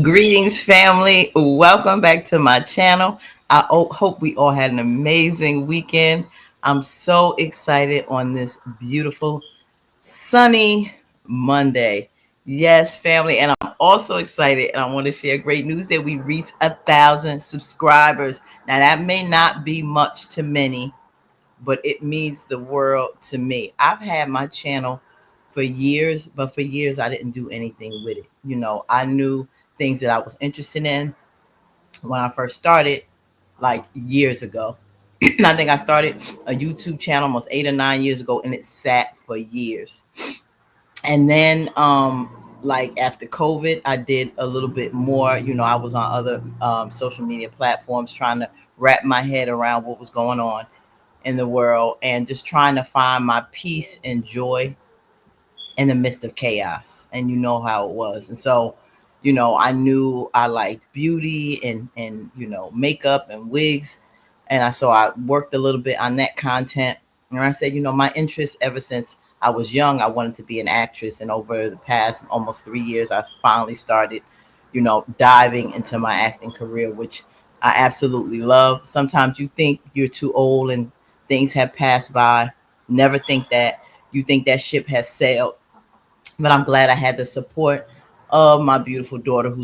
Greetings, family. Welcome back to my channel. Hope we all had an amazing weekend. I'm so excited on this beautiful, sunny Monday. Yes, family. And I'm also excited and I want to share great news that we reached 1,000 subscribers. Now, that may not be much to many, but it means the world to me. I've had my channel for years, but for years I didn't do anything with it. I knew things that I was interested in when I first started, like years ago. I think I started a YouTube channel almost 8 or 9 years ago, and it sat for years. And then, like after COVID, I did a little bit more. I was on other social media platforms trying to wrap my head around what was going on in the world and just trying to find my peace and joy in the midst of chaos. And you know how it was. And so, I knew I liked beauty and makeup and wigs. And I worked a little bit on that content. And I said, my interest ever since I was young, I wanted to be an actress. And over the past almost 3 years, I finally started, diving into my acting career, which I absolutely love. Sometimes you think you're too old and things have passed by. Never think that. You think that ship has sailed, but I'm glad I had the support of my beautiful daughter,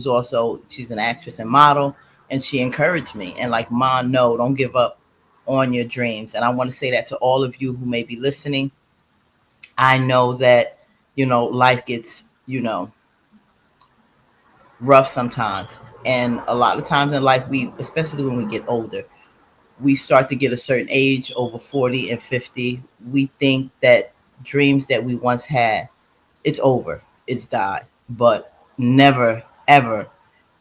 she's an actress and model, and she encouraged me and like, Mom, no, don't give up on your dreams. And I want to say that to all of you who may be listening. I know that life gets rough sometimes, and a lot of times in life, we, especially when we get older, we start to get a certain age, over 40 and 50, we think that dreams that we once had, it's over, it's died. But never ever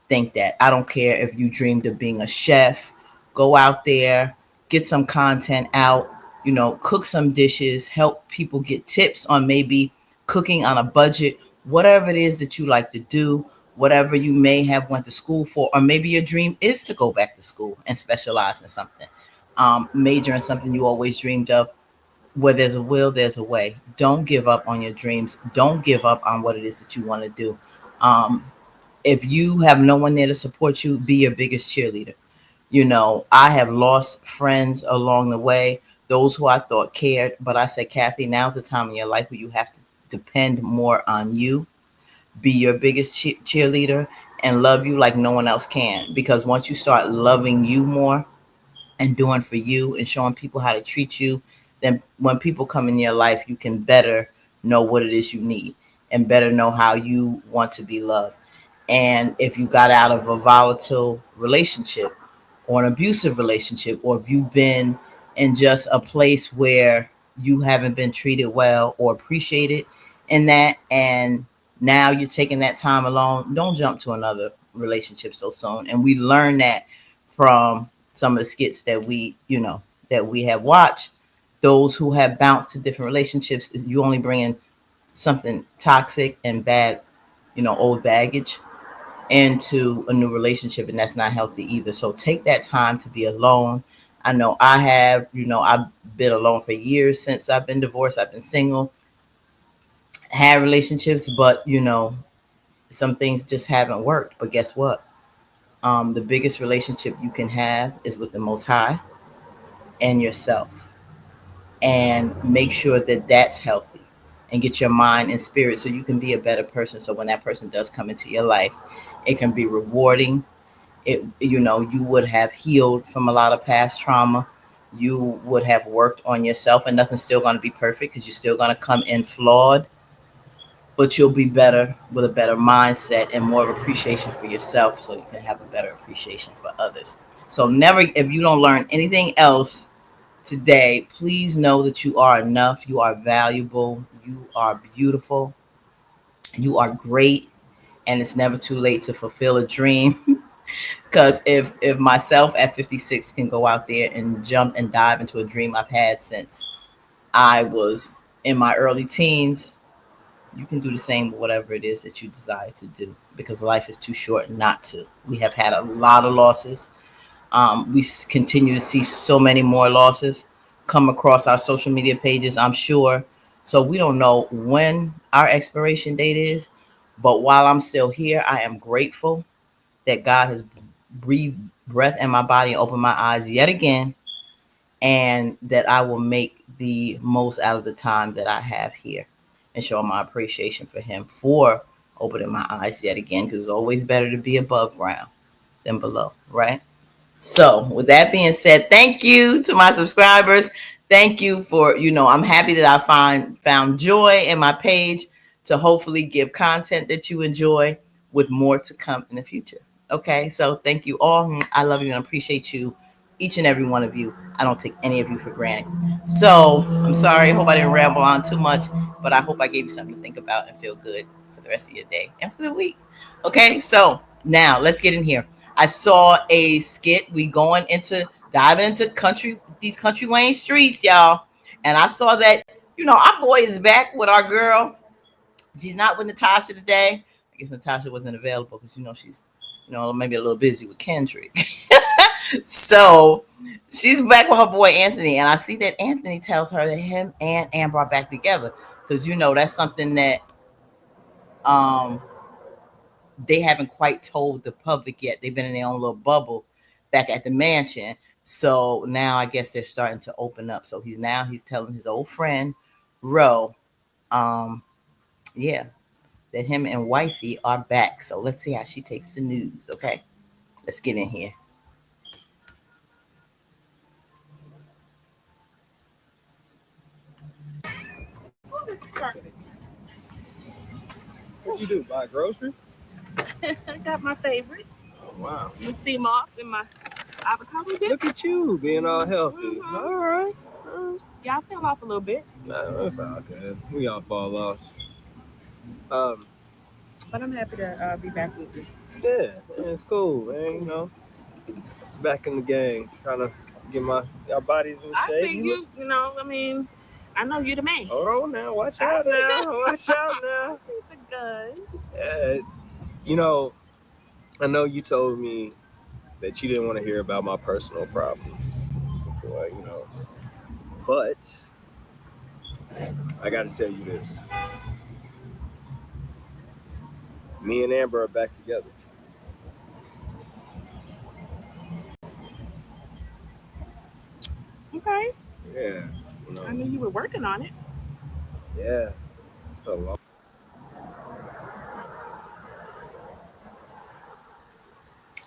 think that. I don't care if you dreamed of being a chef. Go out there, get some content out, cook some dishes, help people get tips on maybe cooking on a budget, whatever it is that you like to do, whatever you may have went to school for, or maybe your dream is to go back to school and specialize in something, major in something you always dreamed of. Where there's a will, there's a way. Don't give up on your dreams. Don't give up on what it is that you want to do. Um, if you have no one there to support you, be your biggest cheerleader. I have lost friends along the way, those who I thought cared, but I said, Kathy, now's the time in your life where you have to depend more on you, be your biggest cheerleader, and love you like no one else can. Because once you start loving you more, and doing for you and showing people how to treat you, then when people come in your life, you can better know what it is you need and better know how you want to be loved. And if you got out of a volatile relationship or an abusive relationship, or if you've been in just a place where you haven't been treated well or appreciated in that, and now you're taking that time alone, don't jump to another relationship so soon. And we learn that from some of the skits that we have watched. Those who have bounced to different relationships, is you only bring in something toxic and bad, old baggage into a new relationship, and that's not healthy either. So take that time to be alone. I know I have, I've been alone for years since I've been divorced. I've been single, had relationships, but some things just haven't worked. But guess what? The biggest relationship you can have is with the Most High and yourself, and make sure that that's healthy, and get your mind and spirit so you can be a better person. So when that person does come into your life, it can be rewarding. You would have healed from a lot of past trauma. You would have worked on yourself, and nothing's still going to be perfect because you're still going to come in flawed, but you'll be better with a better mindset and more appreciation for yourself, so you can have a better appreciation for others. So never, if you don't learn anything else today, please know that you are enough, you are valuable, you are beautiful, you are great, and it's never too late to fulfill a dream. Because if myself at 56 can go out there and jump and dive into a dream I've had since I was in my early teens, you can do the same with whatever it is that you desire to do, because life is too short not to. We have had a lot of losses. We continue to see so many more losses come across our social media pages, I'm sure. So we don't know when our expiration date is, but while I'm still here, I am grateful. that God has breathed breath in my body and opened my eyes yet again, and that I will make the most out of the time that I have here and show my appreciation for Him for opening my eyes yet again, because it's always better to be above ground than below, right? So, with that being said, thank you to my subscribers. Thank you for, I'm happy that I found joy in my page to hopefully give content that you enjoy, with more to come in the future. Okay, so thank you all. I love you and appreciate you, each and every one of you. I don't take any of you for granted. So, I'm sorry. I hope I didn't ramble on too much, but I hope I gave you something to think about and feel good for the rest of your day and for the week. Okay, so now let's get in here. I saw a skit. We going into diving into these Country Wayne streets, y'all. And I saw that, our boy is back with our girl. She's not with Natasha today. I guess Natasha wasn't available because she's, maybe a little busy with Kendrick. So she's back with her boy Anthony, and I see that Anthony tells her that him and Amber are back together, because that's something that um they haven't quite told the public yet. They've been in their own little bubble back at the mansion. So now I guess they're starting to open up. So he's telling his old friend Ro, um, yeah, that him and wifey are back. So let's see how she takes the news. Okay, let's get in here. What you do? Buy groceries? I got my favorites. Oh, wow. My sea moss and my avocado dip. Look at you being all healthy. All right. Yeah, I fell off a little bit. No, that's all good. We all fall off. Um, But I'm happy to be back with you. yeah, it's cool, man. Back in the game, trying to get our bodies in I shape. see you, I know you're the man. Hold on now, watch out now, watch out now. I see the guns. You know, I know you told me that you didn't want to hear about my personal problems before, but I got to tell you this. Me and Amber are back together. Okay. Yeah. I knew you were working on it. Yeah. So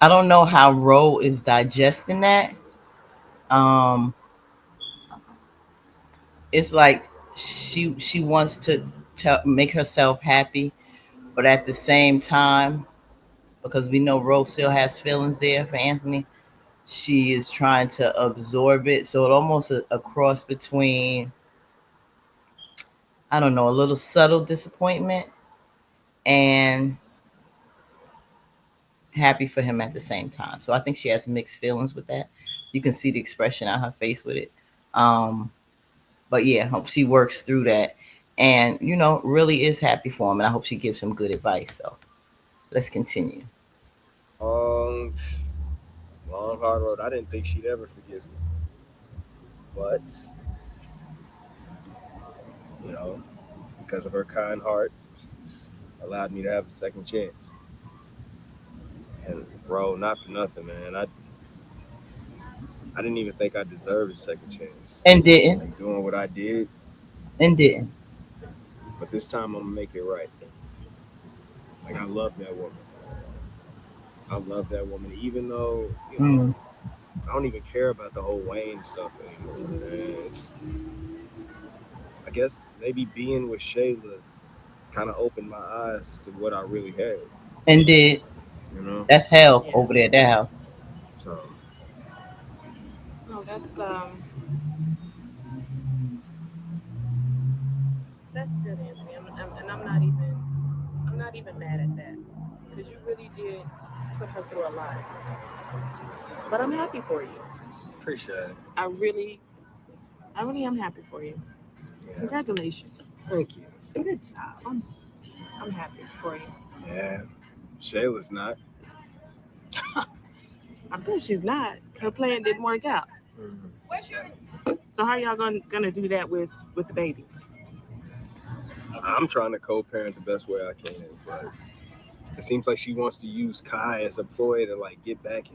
I don't know how Ro is digesting that. Um, it's like she wants to make herself happy, but at the same time, because we know Rose still has feelings there for Anthony, she is trying to absorb it. So it almost a cross between, I don't know, a little subtle disappointment and happy for him at the same time. So I think she has mixed feelings with that. You can see the expression on her face with it. But yeah, hope she works through that and, really is happy for him. And I hope she gives him good advice. So let's continue. long, long hard road. I didn't think she'd ever forgive me, but because of her kind heart, she's allowed me to have a second chance. And bro, not for nothing, man. I didn't even think I deserved a second chance. And didn't. Like doing what I did, And didn't. but this time I'm gonna make it right. Like I love that woman. I love that woman, even though Mm. I don't even care about the whole Wayne stuff anymore. I guess maybe being with Shayla kind of opened my eyes to what I really had. And did. You know, That's hell Yeah. over there at that house. so No, that's good, Anthony. And I'm not even mad at that, because you really did put her through a lot. But I'm happy for you. appreciate it. I really am happy for you. Yeah, Congratulations. thank you. Good job. I'm happy for you. Yeah, Shayla's not. I bet she's not. Her plan didn't work out. Mhm. So how y'all gonna do that with the baby? I'm trying to co-parent the best way I can, but It seems like she wants to use Kai as a ploy to like get back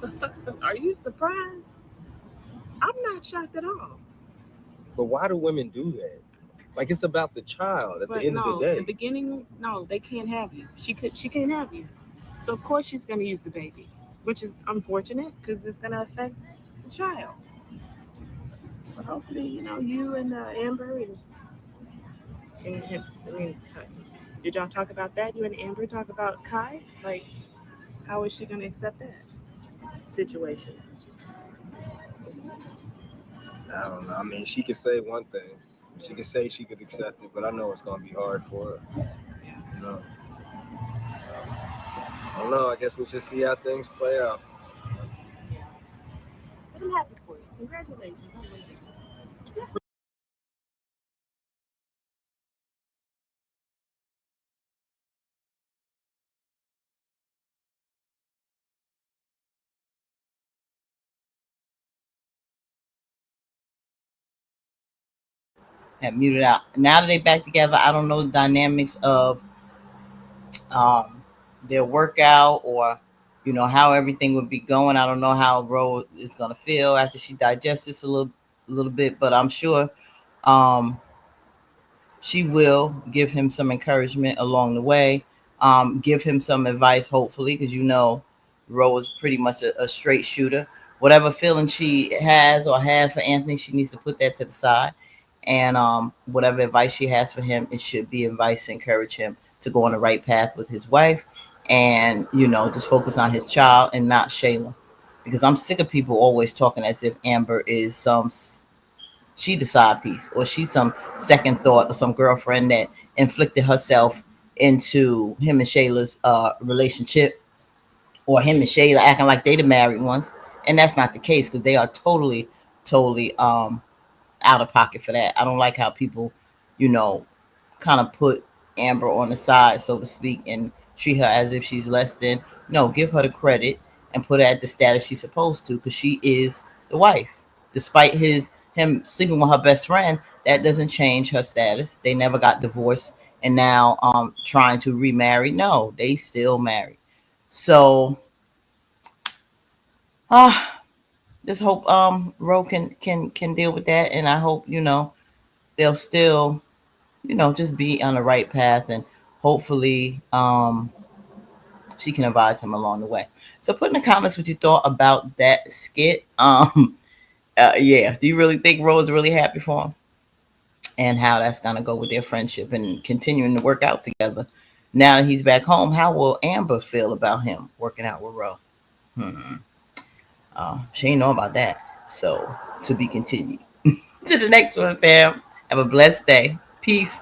at him. Are you surprised? I'm not shocked at all. But why do women do that? Like it's about the child at the But end of the no, in the day. beginning, no, they can't have you. She can't have you. So of course she's gonna use the baby, which is unfortunate because it's gonna affect the child. But hopefully, you and Amber I mean, did y'all talk about that? You and Amber talk about Kai? Like, how is she gonna accept that situation? I don't know. I mean, she could say one thing. She could say she could accept it, but I know it's gonna be hard for her. You know. I don't know. I guess we'll just see how things play out. Yeah. But I'm happy for you. Congratulations. I'm really happy. Have muted out. Now that they back together, I don't know the dynamics of um, their workout or how everything would be going. I don't know how Rose is gonna feel after she digests this a little bit, but I'm sure um, she will give him some encouragement along the way, give him some advice, hopefully, because Rose is pretty much a straight shooter. Whatever feeling she has or had for Anthony, she needs to put that to the side. And whatever advice she has for him, it should be advice to encourage him to go on the right path with his wife and, just focus on his child and not Shayla. Because I'm sick of people always talking as if Amber is she the side piece or she's some second thought or some girlfriend that inflicted herself into him and Shayla's relationship, or him and Shayla acting like they the married ones. And that's not the case, because they are totally out of pocket for that. I don't like how people, you know, kind of put Amber on the side, so to speak, and treat her as if she's less than. No, give her the credit and put her at the status she's supposed to, because she is the wife. Despite him sleeping with her best friend, that doesn't change her status. They never got divorced and now trying to remarry. No, they still married. So just hope Ro can deal with that, and I hope they'll still just be on the right path, and hopefully she can advise him along the way. So put in the comments what you thought about that skit. Yeah, do you really think Rose really happy for him, and how that's gonna go with their friendship and continuing to work out together? Now that he's back home, how will Amber feel about him working out with Ro? Hmm. She ain't know about that. So to be continued. To the next one, fam. Have a blessed day. Peace.